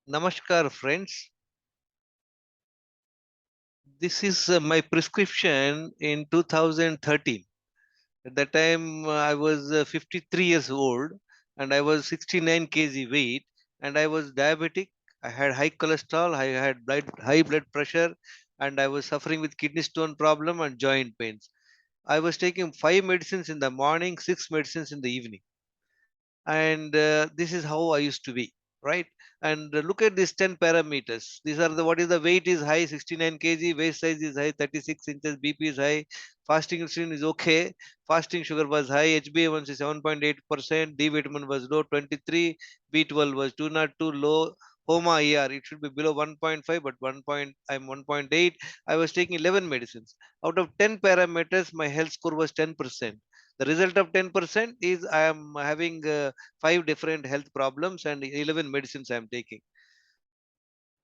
Namaskar, friends. This is my prescription in 2013. At that time, I was 53 years old and I was 69 kg weight and I was diabetic. I had high cholesterol, I had high blood pressure, and I was suffering with kidney stone problem and joint pains. I was taking five medicines in the morning, six medicines in the evening, and this is how I used to be, right? And look at these 10 parameters. These are the what is the weight is high, 69 kg, waist size is high, 36 inches, BP is high, fasting insulin is okay, fasting sugar was high, HbA1c 7.8%, D vitamin was low 23, B12 was 202 low. Homa ER, it should be below 1.5, but 1 point, I'm 1.8. I was taking 11 medicines. Out of 10 parameters, my health score was 10%. The result of 10% is I am having five different health problems and 11 medicines I am taking.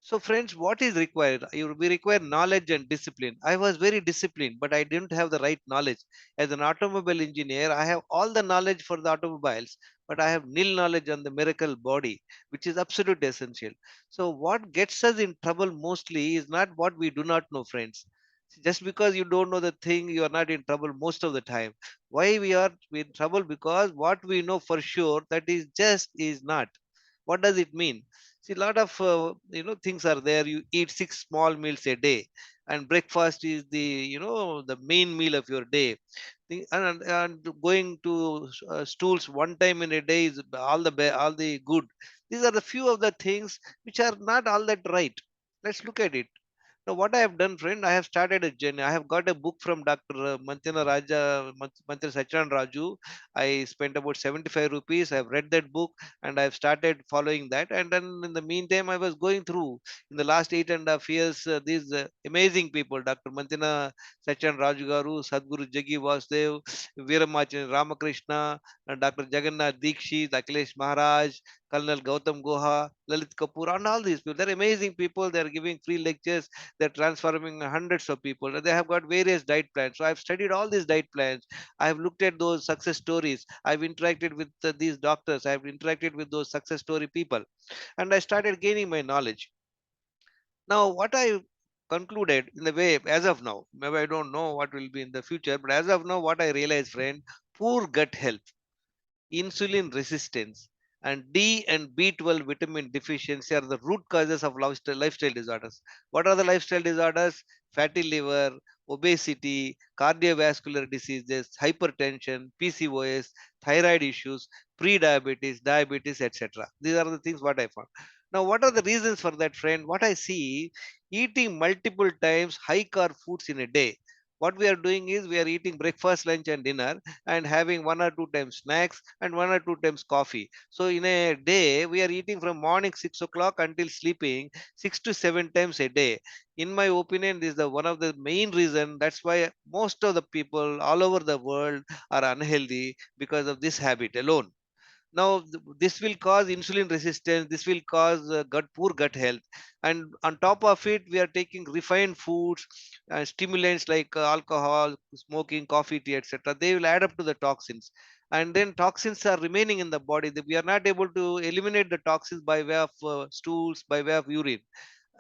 So, friends, what is required? We require knowledge and discipline. I was very disciplined, but I didn't have the right knowledge. As an automobile engineer, I have all the knowledge for the automobiles, but I have nil knowledge on the miracle body, which is absolutely essential. So, what gets us in trouble mostly is not what we do not know, friends. Just because you don't know the thing, you are not in trouble most of the time. Why we are in trouble? Because what we know for sure, that is just is not. What does it mean? See, a lot of things are there. You eat six small meals a day, and breakfast is the main meal of your day. And going to stools one time in a day is all the good. These are the few of the things which are not all that right. Let's look at it. Now, what I have done, friend, I have started a journey. I have got a book from Dr. Manthina Sachan Raju. I spent about 75 rupees. I have read that book and I have started following that. And then in the meantime, I was going through in the last 8.5 years these amazing people, Dr. Manthina Sachan Raju Garu, Sadhguru Jagi Vasudev, Veeramachan Ramakrishna, and Dr. Jagannath Dikshit, Akhilesh Maharaj, Colonel Gautam Goha, Lalit Kapoor, and all these people. They're amazing people. They're giving free lectures. They're transforming hundreds of people. They have got various diet plans. So I've studied all these diet plans. I've looked at those success stories. I've interacted with these doctors. I've interacted with those success story people. And I started gaining my knowledge. Now, what I concluded in the way, as of now, maybe I don't know what will be in the future, but as of now, what I realized, friend, poor gut health, insulin resistance, and D and B12 vitamin deficiency are the root causes of lifestyle disorders. What are the lifestyle disorders? Fatty liver, obesity, cardiovascular diseases, hypertension, PCOS, thyroid issues, pre-diabetes, diabetes, etc. These are the things what I found. Now, what are the reasons for that, friend? What I see, eating multiple times high carb foods in a day. What we are doing is we are eating breakfast, lunch, and dinner and having one or two times snacks and one or two times coffee. So in a day, we are eating from morning 6 o'clock until sleeping 6 to 7 times a day. In my opinion, this is the one of the main reason. That's why most of the people all over the world are unhealthy because of this habit alone. Now, this will cause insulin resistance. This will cause poor gut health, and on top of it, we are taking refined foods, stimulants like alcohol, smoking, coffee, tea, etc. They will add up to the toxins, and then toxins are remaining in the body. We are not able to eliminate the toxins by way of stools, by way of urine.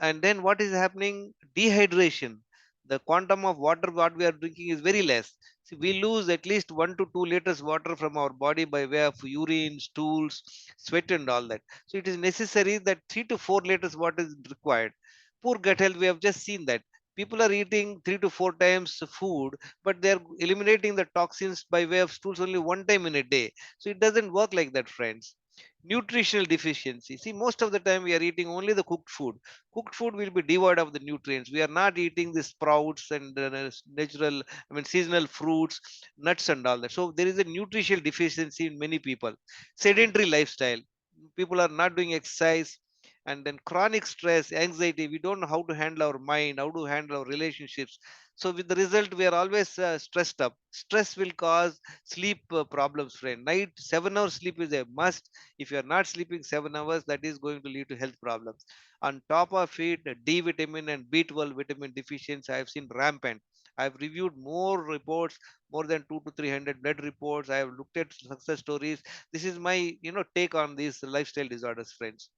And then what is happening? Dehydration. The quantum of water what we are drinking is very less. See, we lose at least 1 to 2 liters water from our body by way of urine, stools, sweat, and all that. So it is necessary that 3 to 4 liters water is required. Poor gut health, we have just seen that. People are eating 3 to 4 times food, but they are eliminating the toxins by way of stools only one time in a day. So it doesn't work like that, friends. Nutritional deficiency. See, most of the time we are eating only the cooked food. Cooked food will be devoid of the nutrients. We are not eating the sprouts and natural, I mean, seasonal fruits, nuts, and all that. So there is a nutritional deficiency in many people. Sedentary lifestyle. People are not doing exercise. And then chronic stress, anxiety. We don't know how to handle our mind, how to handle our relationships. So with the result, we are always stressed up. Stress will cause sleep problems, friend. Night 7 hours sleep is a must. If you are not sleeping 7 hours, that is going to lead to health problems. On top of it, D vitamin and B12 vitamin deficiency I have seen rampant. I have reviewed more reports, more than 2 to 300 blood reports. I have looked at success stories. This is my take on these lifestyle disorders, friends.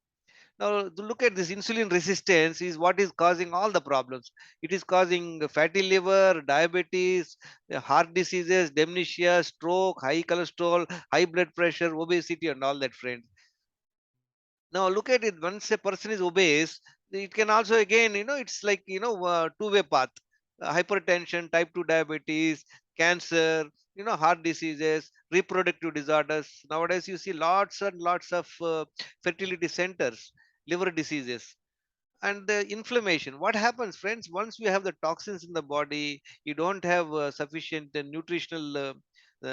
Now, look at this insulin resistance is what is causing all the problems. It is causing fatty liver, diabetes, heart diseases, dementia, stroke, high cholesterol, high blood pressure, obesity, and all that, friends. Now, look at it. Once a person is obese, it can also again, it's like, two-way path. Hypertension, type 2 diabetes, cancer, heart diseases, reproductive disorders. Nowadays, you see lots and lots of fertility centers, liver diseases, and the inflammation. What happens, friends, once you have the toxins in the body, you don't have sufficient nutritional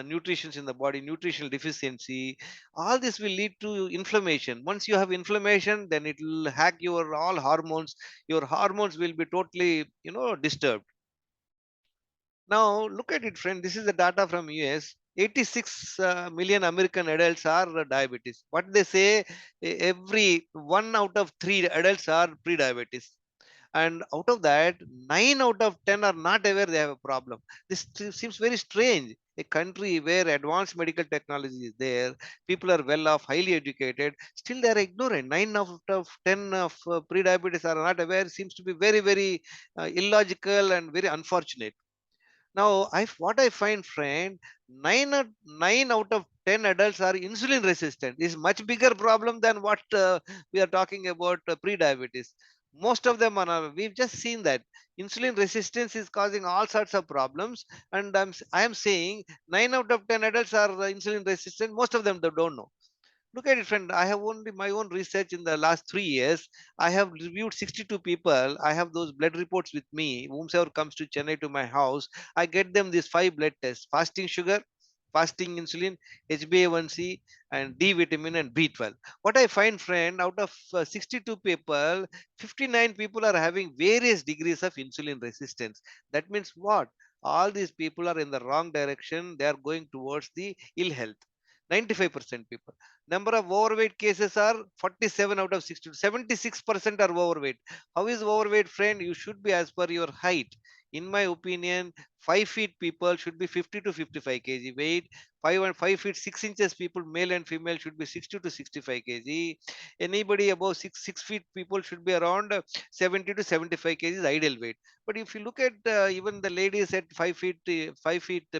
nutritions in the body, nutritional deficiency, all this will lead to inflammation. Once you have inflammation, then it will hack your all hormones. Your hormones will be totally disturbed. Now, look at it, friend. This is the data from US. 86 million American adults are diabetes. What they say, every one out of three adults are pre-diabetes, and out of that, 9 out of 10 are not aware they have a problem. This seems very strange. A country where advanced medical technology is there, people are well off, highly educated, still they are ignorant. 9 out of 10 of pre-diabetes are not aware. Seems to be very, very illogical and very unfortunate. Now, what I find, friend, 9 out of 10 adults are insulin resistant. Is much bigger problem than what we are talking about pre-diabetes. Most of them are. We've just seen that insulin resistance is causing all sorts of problems, and I am saying 9 out of 10 adults are insulin resistant. Most of them they don't know. Look at it, friend. I have only my own research in the last 3 years. I have reviewed 62 people. I have those blood reports with me. Whomsoever comes to Chennai to my house, I get them these five blood tests: fasting sugar, fasting insulin, HbA1c, and D vitamin and B12. What I find, friend, out of 62 people, 59 people are having various degrees of insulin resistance. That means what? All these people are in the wrong direction. They are going towards the ill health. 95% people. Number of overweight cases are 47 out of 60. 76% are overweight. How is overweight, friend? You should be as per your height. In my opinion, 5 feet people should be 50 to 55 kg weight. 5 feet 6 inches people, male and female, should be 60 to 65 kg. Anybody above 6 feet people should be around 70 to 75 kg is ideal weight. But if you look at even the ladies at 5 feet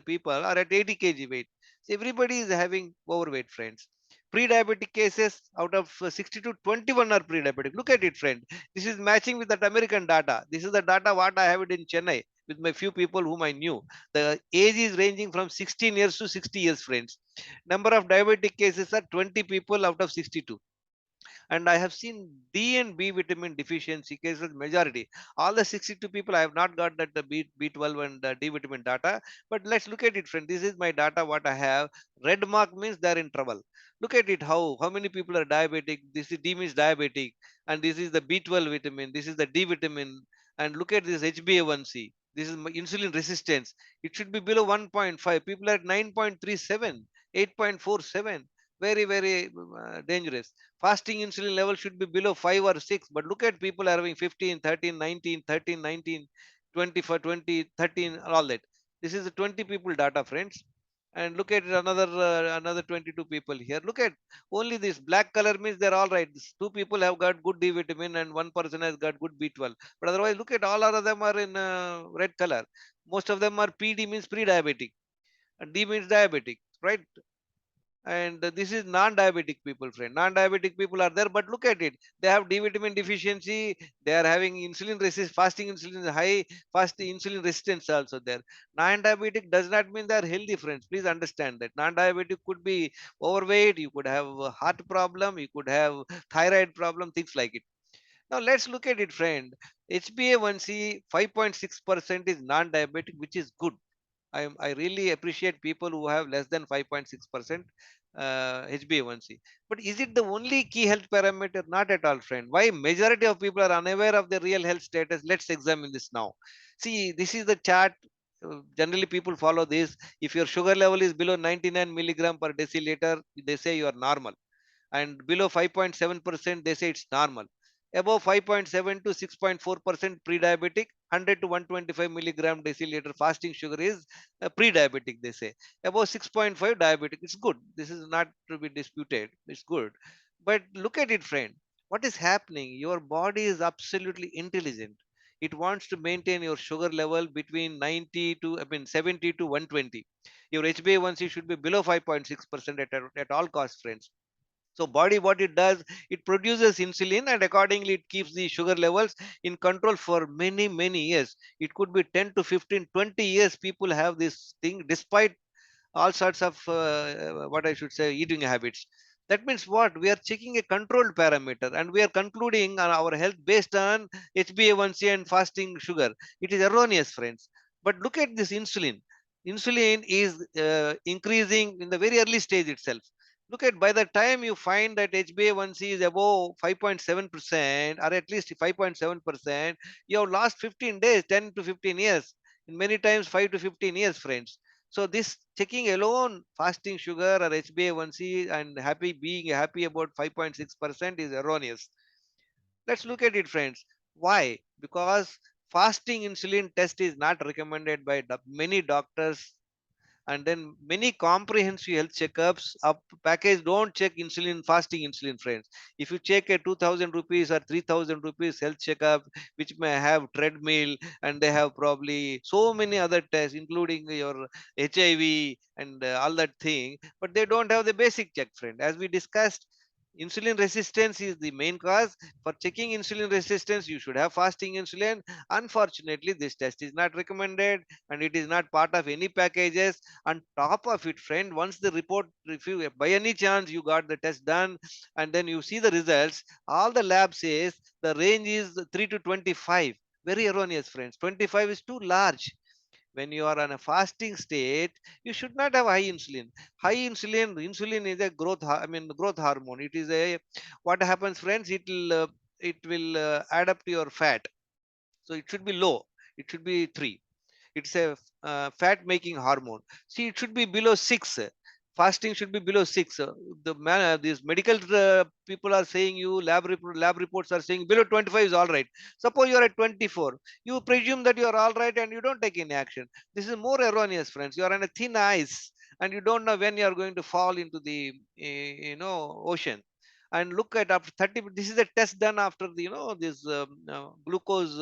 people are at 80 kg weight. So everybody is having overweight, friends. Pre-diabetic cases out of 60 to 21 are pre-diabetic. Look at it, friend. This is matching with that American data. This is the data what I have it in Chennai with my few people whom I knew. The age is ranging from 16 years to 60 years, friends. Number of diabetic cases are 20 people out of 62, and I have seen D and B vitamin deficiency cases majority. All the 62 people, I have not got that the B12 and D vitamin data, but let's look at it, friend. This is my data, what I have. Red mark means they're in trouble. Look at it, how many people are diabetic. This is D means diabetic, and this is the B12 vitamin, this is the D vitamin, and look at this HbA1c. This is insulin resistance. It should be below 1.5. People are at 9.37, 8.47. Very, very dangerous. Fasting insulin level should be below 5 or 6, but look at people are having 15, 13, 19, 13, 19, 20 for 20, 13, all that. This is the 20 people data, friends. And look at another 22 people here. Look at only this black color means they're all right. These two people have got good D vitamin and one person has got good B12. But otherwise, look at all of them are in red color. Most of them are PD means pre-diabetic and D means diabetic, right? And this is non-diabetic people, friend. Non-diabetic people are there, but look at it, they have D vitamin deficiency, they are having insulin resist, fasting insulin is high, fast insulin resistance also there. Non-diabetic does not mean they are healthy, friends. Please understand that non-diabetic could be overweight, you could have a heart problem, you could have thyroid problem, things like it. Now let's look at it, friend. HbA1c 5.6% is non-diabetic, which is good. I really appreciate people who have less than 5.6% HbA1c. But is it the only key health parameter? Not at all, friend. Why majority of people are unaware of their real health status? Let's examine this now. See, this is the chart. Generally, people follow this. If your sugar level is below 99 milligram per deciliter, they say you are normal, and below 5.7% they say it's normal. Above 5.7 to 6.4% pre-diabetic, 100 to 125 milligram deciliter fasting sugar is pre-diabetic, they say. Above 6.5 diabetic, it's good. This is not to be disputed, it's good. But look at it, friend. What is happening? Your body is absolutely intelligent. It wants to maintain your sugar level between 90 to, I mean, 70 to 120. Your HbA1c should be below 5.6% at all costs, friends. So body, what it does, it produces insulin, and accordingly it keeps the sugar levels in control for many years. It could be 10 to 15, 20 years people have this thing despite all sorts of what I should say, eating habits. That means what? We are checking a controlled parameter and we are concluding on our health based on HbA1c and fasting sugar. It is erroneous, friends. But look at this insulin. Insulin is increasing in the very early stage itself. Look at, by the time you find that HbA1c is above 5.7% or at least 5.7%, you have lost 15 days, 10 to 15 years, in many times 5 to 15 years, friends. So this checking alone fasting sugar or HbA1c and being happy about 5.6% is erroneous. Let's look at it, friends. Why? Because fasting insulin test is not recommended by many doctors, and then many comprehensive health checkups up package don't check insulin, fasting insulin, friends. If you check a 2000 rupees or 3000 rupees health checkup, which may have treadmill and they have probably so many other tests including your HIV and all that thing, but they don't have the basic check, friend. As we discussed, insulin resistance is the main cause. For checking insulin resistance, you should have fasting insulin. Unfortunately, this test is not recommended and it is not part of any packages. On top of it, friend, once the report, if you by any chance you got the test done and then you see the results, all the lab says the range is 3 to 25. Very erroneous, friends. 25 is too large. When you are on a fasting state, you should not have high insulin. Insulin is a I mean growth hormone. It is a, what happens, friends, it will add up to your fat. So it should be low. It should be 3. It's a fat making hormone. See, it should be below 6. Fasting should be below 6. These medical people are saying, you lab reports are saying below 25 is all right. Suppose you are at 24, you presume that you are all right and you don't take any action. This is more erroneous, friends. You are on a thin ice and you don't know when you are going to fall into the ocean. And look at, after 30, this is a test done after the, this glucose,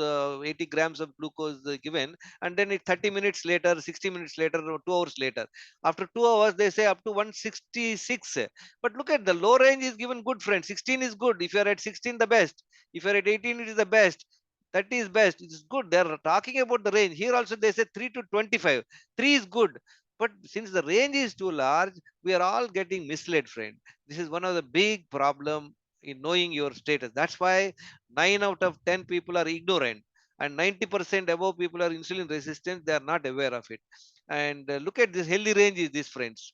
80 grams of glucose given, and then 30 minutes later, 60 minutes later, or 2 hours later, after 2 hours they say up to 166. But look at the low range is given good, friend. 16 is good. If you are at 16, the best. If you are at 18, it is the best. 30 is best. It is good. They are talking about the range here. Also they say 3 to 25. 3 is good. But since the range is too large, we are all getting misled, friend. This is one of the big problem in knowing your status. That's why 9 out of 10 people are ignorant, and 90% above people are insulin resistant. They are not aware of it. And look at this healthy range is this, friends.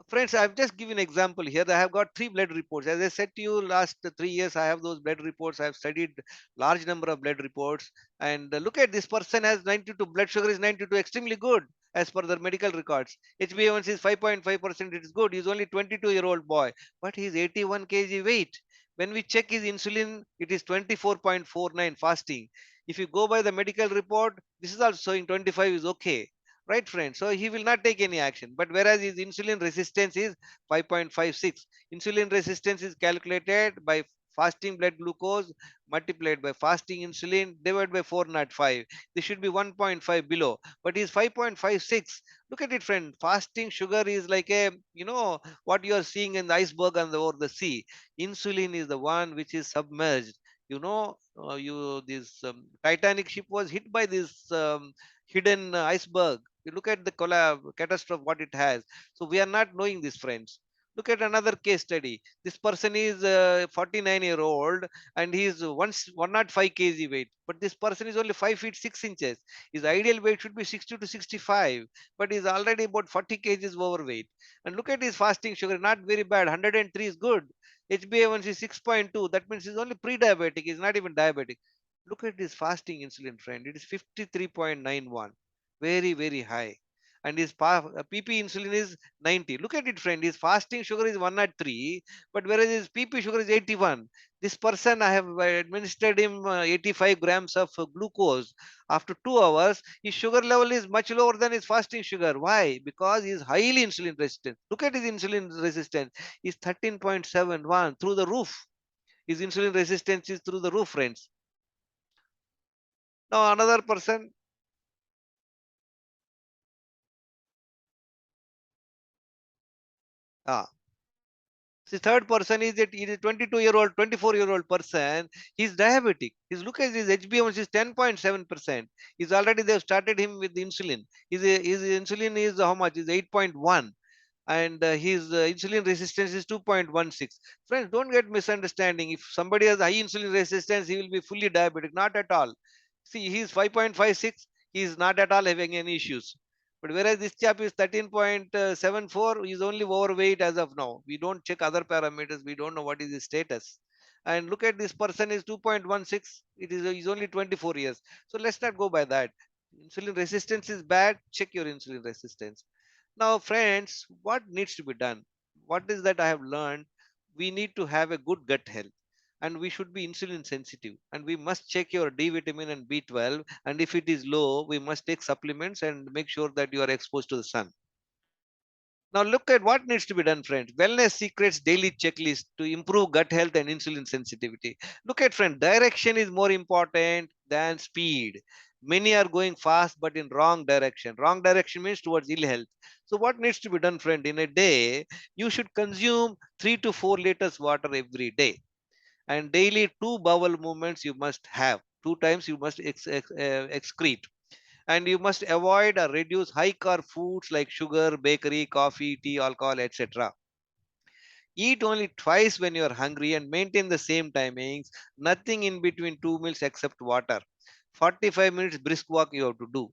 Friends, I've just given an example here. I have got 3 blood reports. As I said to you, last 3 years, I have those blood reports. I have studied large number of blood reports. And look at, this person has 92. Blood sugar is 92, extremely good as per their medical records. HbA1c is 5.5%. It is good. He's only 22-year-old boy, but he's 81 kg weight. When we check his insulin, it is 24.49 fasting. If you go by the medical report, this is also showing 25 is okay. Right, friend? So he will not take any action. But whereas his insulin resistance is 5.56. Insulin resistance is calculated by fasting blood glucose multiplied by fasting insulin divided by 405. This should be 1.5 below, but is 5.56. Look at it, friend. Fasting sugar is like a, what you are seeing in the iceberg on the over the sea. Insulin is the one which is submerged. This Titanic ship was hit by this hidden iceberg. You look at the catastrophe what it has. So we are not knowing this, friends. Look at another case study. This person is 49-year-old and he is 105 kg weight, but this person is only 5 feet 6 inches. His ideal weight should be 60 to 65, but he's already about 40 kgs overweight. And look at his fasting sugar, not very bad. 103 is good. HbA1c 6.2. That means he's only pre-diabetic. He's not even diabetic. Look at this fasting insulin, friend. It is 53.91. Very high. And his PP insulin is 90. Look at it, friend. His fasting sugar is 103, but whereas his PP sugar is 81. This person, I have administered him 85 grams of glucose. After 2 hours, his sugar level is much lower than his fasting sugar. Why? Because he is highly insulin resistant. Look at his insulin resistance. Is 13.71, through the roof. His insulin resistance is through the roof, friends. Now another person, ah, the third person is that he is a 22-year-old, 24-year-old person. He's diabetic. His look at his HbA1c is 10.7%. He's already they've started him with the insulin. His insulin is how much? Is 8.1, and his insulin resistance is 2.16. Friends, don't get misunderstanding. If somebody has high insulin resistance, he will be fully diabetic. Not at all. See, he's 5.56. He is not at all having any issues. But whereas this chap is 13.74, he's only overweight as of now. We don't check other parameters. We don't know what is his status. And look at this person is 2.16. It is he's only 24 years. So let's not go by that. Insulin resistance is bad. Check your insulin resistance. Now, friends, what needs to be done? What is that I have learned? We need to have a good gut health, and we should be insulin sensitive, and we must check your D vitamin and B12. And if it is low, we must take supplements and make sure that you are exposed to the sun. Now, look at what needs to be done, friends. Wellness Secrets daily checklist to improve gut health and insulin sensitivity. Look at, friend, direction is more important than speed. Many are going fast, but in wrong direction. Wrong direction means towards ill health. So, what needs to be done, friend? In a day, you should consume 3 to 4 liters water every day, and daily two bowel movements you must have. Two times you must excrete, and you must avoid or reduce high carb foods like sugar, bakery, coffee, tea, alcohol, etc. Eat only twice when you are hungry and maintain the same timings. Nothing in between two meals except water. 45 minutes brisk walk you have to do.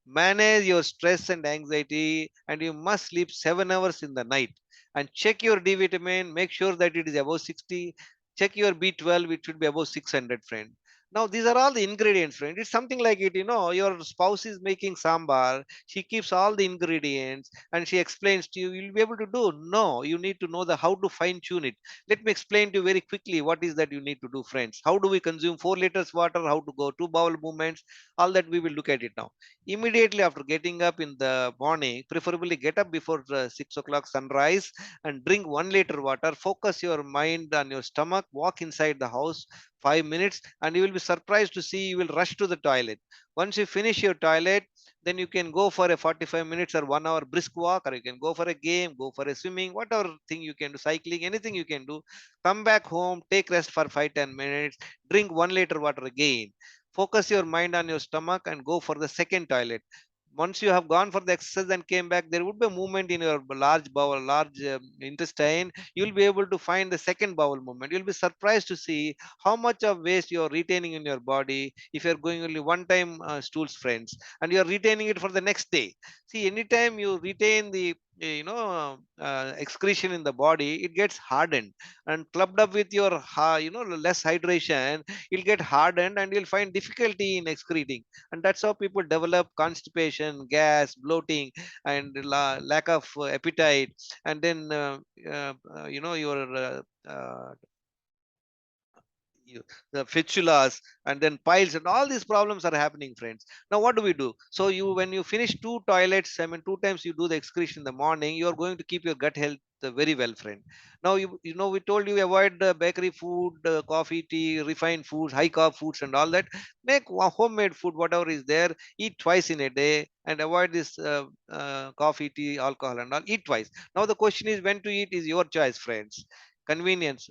Manage your stress and anxiety, and you must sleep 7 hours in the night. And check your D vitamin, make sure that it is above 60. Check your B12, it should be above 600, friend. Now, these are all the ingredients, friend. It's something like it, your spouse is making sambar. She keeps all the ingredients and she explains to you, you'll be able to do. No, you need to know the how to fine tune it. Let me explain to you very quickly what is that you need to do, friends. How do we consume 4 liters water? How to go two bowel movements? All that we will look at it now. Immediately after getting up in the morning, preferably get up before 6 o'clock sunrise, and drink 1 liter water. Focus your mind on your stomach. Walk inside the house 5 minutes, and you will be surprised to see you will rush to the toilet. Once you finish your toilet, then you can go for a 45 minutes or 1 hour brisk walk, or you can go for a game, go for a swimming, whatever thing you can do, cycling, anything you can do. Come back home, take rest for 5-10 minutes, drink 1 liter water again. Focus your mind on your stomach and go for the second toilet. Once you have gone for the exercise and came back, there would be a movement in your large bowel, large intestine. You'll be able to find the second bowel movement. You'll be surprised to see how much of waste you're retaining in your body if you're going only one time stools, friends, and you're retaining it for the next day. See, anytime you retain the excretion in the body, it gets hardened and clubbed up with your less hydration. You'll get hardened and you'll find difficulty in excreting, and that's how people develop constipation, gas, bloating, and lack of appetite, and then your the fistulas, and then piles, and all these problems are happening, friends. Now what do we do? So you, when you finish two toilets, I mean two times you do the excretion in the morning, you are going to keep your gut health very well, friend. Now we told you avoid bakery food, coffee, tea, refined foods, high carb foods, and all that. Make homemade food, whatever is there. Eat twice in a day and avoid this coffee, tea, alcohol, and all. Eat twice. Now the question is when to eat is your choice, friends. Convenience,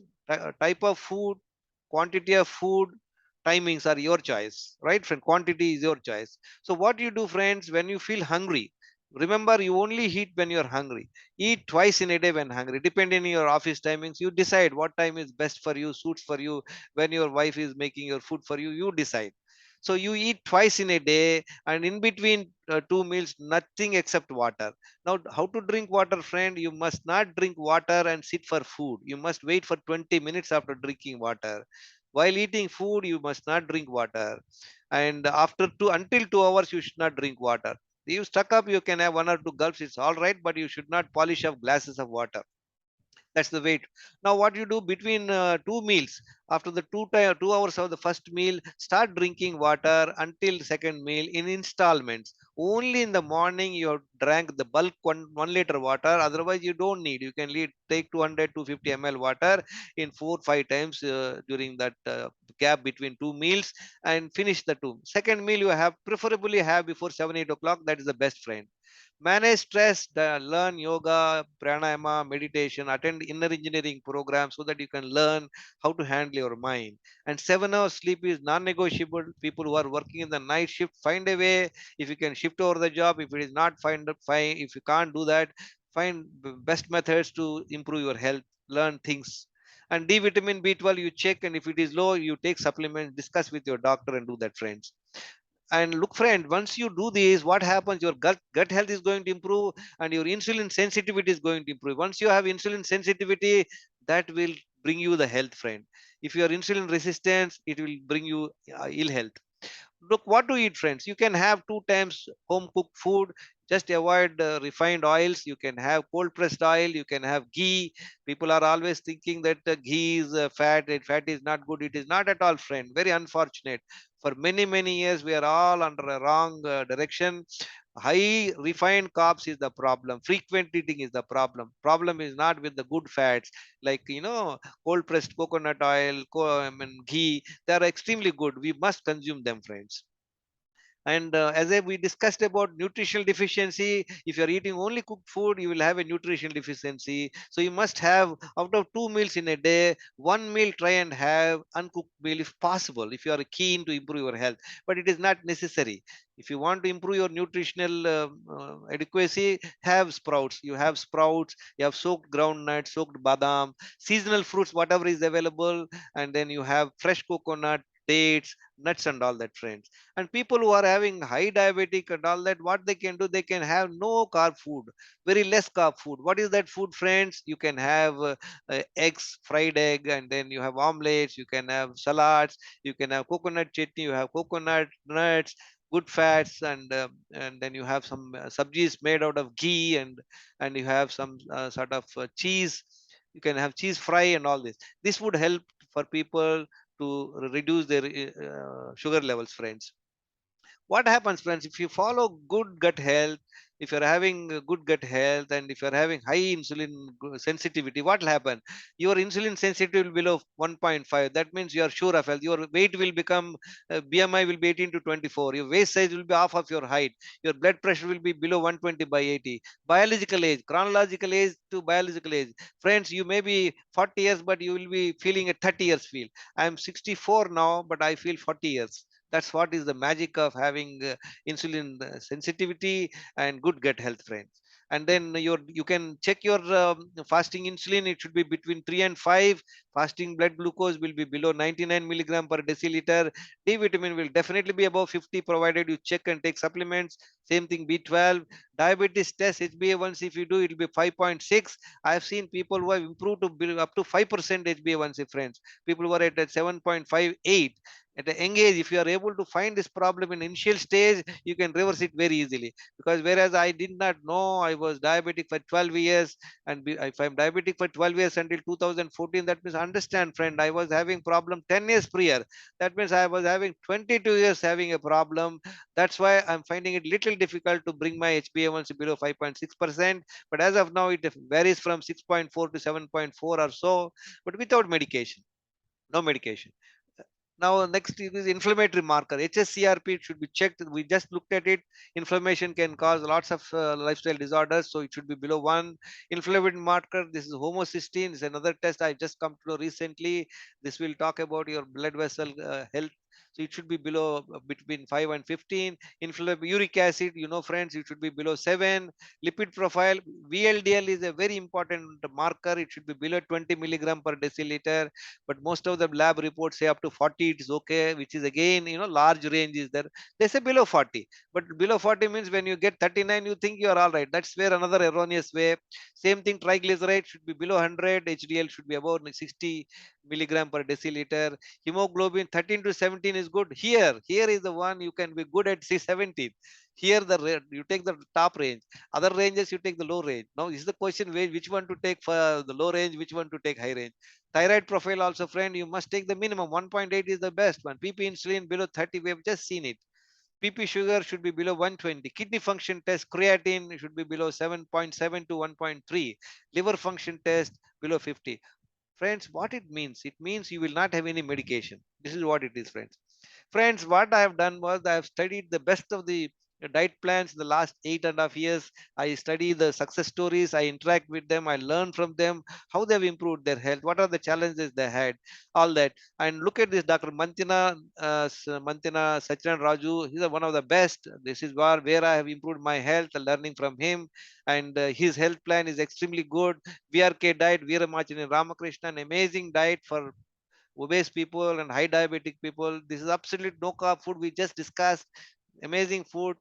type of food, quantity of food, timings are your choice, right, friend? Quantity is your choice. So what you do, friends, when you feel hungry, remember you only eat when you're hungry. Eat twice in a day when hungry. Depending on your office timings, you decide what time is best for you, suits for you. When your wife is making your food for you, you decide. So you eat twice in a day, and in between two meals, nothing except water. Now, how to drink water, friend? You must not drink water and sit for food. You must wait for 20 minutes after drinking water. While eating food, you must not drink water. And after until 2 hours, you should not drink water. You stuck up, you can have one or two gulps, it's all right, but you should not polish up glasses of water. That's the weight. Now what you do between two meals, after the 2 hours of the first meal, start drinking water until second meal in installments. Only in the morning you have drank the bulk 1 liter water. Otherwise you don't need. You can take 200 250 ml water in 4 5 times during that gap between two meals, and finish the two. Second meal you have preferably have before 7 8 o'clock. That is the best, friend. Manage stress, learn yoga, pranayama, meditation, attend inner engineering programs so that you can learn how to handle your mind. And 7 hours sleep is non-negotiable. People who are working in the night shift, find a way. If you can shift over the job, if it is not, find fine. If you can't do that, find best methods to improve your health. Learn things. And D vitamin B12 you check, and if it is low, you take supplements. Discuss with your doctor and do that, friends. And look, friend, once you do this, what happens? Your gut health is going to improve, and your insulin sensitivity is going to improve. Once you have insulin sensitivity, that will bring you the health, friend. If you are insulin resistance, it will bring you ill health. Look what to eat, friends. You can have 2 times home cooked food. Just avoid refined oils. You can have cold pressed oil. You can have ghee. People are always thinking that ghee is fat, and fat is not good. It is not at all, friend. Very unfortunate. For many many years we are all under a wrong direction. High refined carbs is the problem. Frequent eating is the problem is not with the good fats, like cold pressed coconut oil, I mean, ghee. They are extremely good. We must consume them, friends. And we discussed about nutritional deficiency, if you're eating only cooked food, you will have a nutritional deficiency. So you must have, out of 2 meals in a day, one meal try and have uncooked meal if possible, if you are keen to improve your health. But it is not necessary. If you want to improve your nutritional adequacy, have sprouts. You have sprouts, you have soaked groundnuts, soaked badam, seasonal fruits, whatever is available, and then you have fresh coconut, dates, nuts, and all that, friends. And people who are having high diabetic and all that, what they can do, they can have no carb food, very less carb food. What is that food, friends? You can have eggs, fried egg, and then you have omelets, you can have salads, you can have coconut chutney, you have coconut nuts, good fats, and then you have some subjis made out of ghee, and you have some sort of cheese. You can have cheese fry and all this would help for people to reduce their sugar levels, friends. What happens, friends, if you follow good gut health? If you're having good gut health, and if you're having high insulin sensitivity, what will happen? Your insulin sensitivity will be below 1.5. That means you are sure of health. Your weight will become BMI will be 18 to 24. Your waist size will be half of your height. Your blood pressure will be below 120 by 80. Biological age, chronological age to biological age, friends, you may be 40 years, but you will be feeling a 30 years feel. I am 64 now, but I feel 40 years. That's what is the magic of having insulin sensitivity and good gut health, friends. And then you can check your fasting insulin. It should be between 3 and 5. Fasting blood glucose will be below 99 milligram per deciliter. D vitamin will definitely be above 50, provided you check and take supplements. Same thing, B12. Diabetes test, HbA1c, if you do, it will be 5.6. I have seen people who have improved to up to 5% HbA1c, friends. People who are at 7.58 at a young age. If you are able to find this problem in initial stage, you can reverse it very easily. Because whereas I did not know, I was diabetic for 12 years, and if I'm diabetic for 12 years until 2014, that means, understand, friend, I was having problem 10 years prior. That means I was having 22 years having a problem. That's why I'm finding it little difficult to bring my HbA1c below 5.6%. But as of now, it varies from 6.4 to 7.4 or so, but without medication. No medication. Now, next is inflammatory marker. HSCRP should be checked. We just looked at it. Inflammation can cause lots of lifestyle disorders, so it should be below 1. Inflammatory marker, this is homocysteine. Is another test I just come to know recently. This will talk about your blood vessel health. So it should be below between 5 and 15. Uric acid, friends, it should be below 7. Lipid profile, VLDL is a very important marker. It should be below 20 milligram per deciliter, but most of the lab reports say up to 40 it is okay, which is again, large range is there. They say below 40, but below 40 means when you get 39 you think you are all right. That's where another erroneous way. Same thing, triglyceride should be below 100, HDL should be about 60 milligram per deciliter. Hemoglobin 13 to 17 17 is good. Here is the one you can be good at, say 17. Here you take the top range. Other ranges you take the low range. Now is the question which one to take for the low range, which one to take high range. Thyroid profile also, friend, you must take the minimum. 1.8 is the best one. PP insulin below 30, we have just seen it. PP sugar should be below 120. Kidney function test, creatine should be below 7.7 to 1.3. Liver function test below 50. Friends, what it means? It means you will not have any medication. This is what it is, friends. Friends, what I have done was I have studied the best of the diet plans in the last 8.5 years. I study the success stories, I interact with them, I learn from them how they've improved their health, what are the challenges they had, all that. And look at this, Dr. Mantina Sachiran Raju. He's one of the best. This is where I have improved my health, learning from him. And his health plan is extremely good. VRK diet, Veeramachini Ramakrishnan, an amazing diet for obese people and high diabetic people. This is absolute no carb food we just discussed. Amazing food.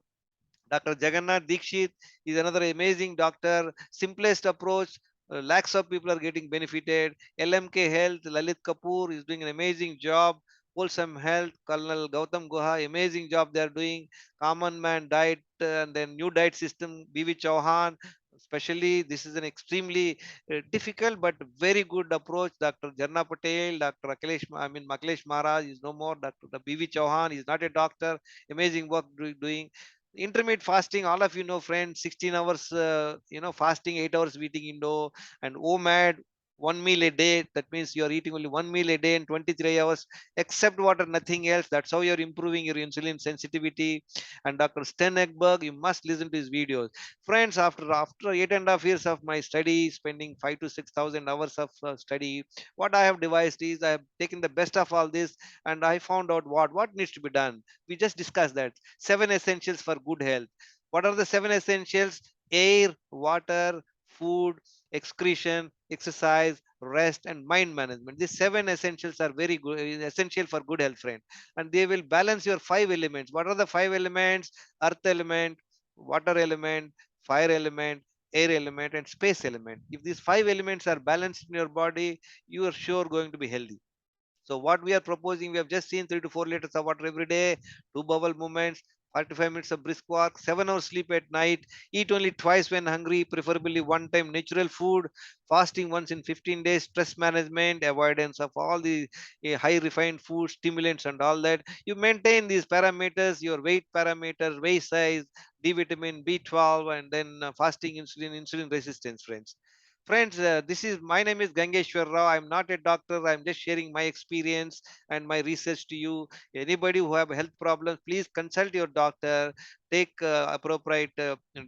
Dr. Jagannath Dikshit is another amazing doctor. Simplest approach. Lakhs of people are getting benefited. LMK Health, Lalit Kapoor is doing an amazing job. Wholesome Health, Colonel Gautam Guha, amazing job they are doing. Common Man Diet, and then new diet system, BV Chauhan. Especially, this is an extremely difficult but very good approach. Dr. Jarna Patel, Dr. Maklesh Maharaj is no more. Dr. BV Chauhan is not a doctor. Amazing work doing intermittent fasting, all of you know, friends, 16 hours fasting, 8 hours eating indo, and OMAD, one meal a day. That means you are eating only one meal a day in 23 hours, except water, nothing else. That's how you're improving your insulin sensitivity. And Dr. Sten Ekberg, you must listen to his videos. Friends, after 8.5 years of my study, spending 5 to 6,000 hours of study, what I have devised is I have taken the best of all this, and I found out what needs to be done. We just discussed that. 7 essentials for good health. What are the 7 essentials? Air, water, food, excretion, exercise, rest, and mind management. These 7 essentials are very good, essential for good health, friend. And they will balance your 5 elements. What are the 5 elements? Earth element, water element, fire element, air element, and space element. If these 5 elements are balanced in your body, you are sure going to be healthy. So what we are proposing, we have just seen 3 to 4 liters of water every day, two bowel movements, 45 minutes of brisk walk, 7 hours sleep at night, eat only twice when hungry, preferably one time natural food, fasting once in 15 days, stress management, avoidance of all the high refined food, stimulants and all that. You maintain these parameters, your weight parameters, waist size, D vitamin, B12, and then fasting insulin resistance, friends. Friends, this is my name is Gangeshwar Rao. I'm not a doctor. I'm just sharing my experience and my research to you. Anybody who have health problems, please consult your doctor. Take appropriate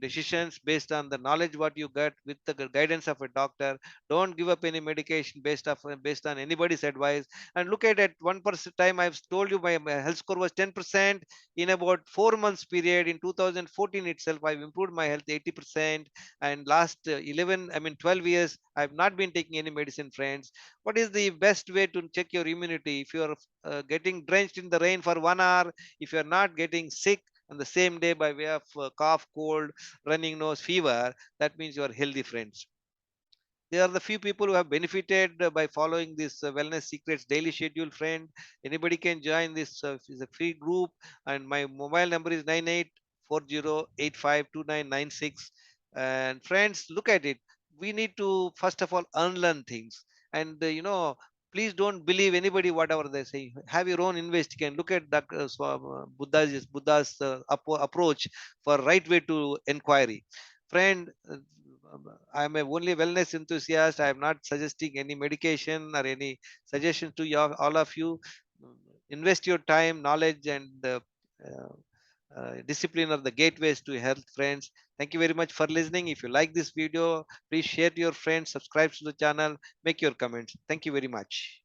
decisions based on the knowledge what you get with the guidance of a doctor. Don't give up any medication based on anybody's advice. And look at 1% time. I've told you my health score was 10% in about 4 months period. In 2014 itself, I've improved my health 80%. And last 12 years, I've not been taking any medicine, friends. What is the best way to check your immunity? If you're getting drenched in the rain for 1 hour, if you're not getting sick on the same day by way of cough, cold, running nose, fever, that means you are healthy, friends. There are the few people who have benefited by following this Wellness Secrets daily schedule, friend. Anybody can join this. It's a free group, and my mobile number is 9840852996. And friends, look at it. We need to first of all unlearn things, and please don't believe anybody whatever they say. Have your own investigation. Look at Buddha's approach for right way to inquiry, friend. I am a only wellness enthusiast. I am not suggesting any medication or any suggestions to you, all of you. Invest your time, knowledge, and discipline are the gateways to health, friends. Thank you very much for listening. If you like this video, please share to your friends, subscribe to the channel, make your comments. Thank you very much.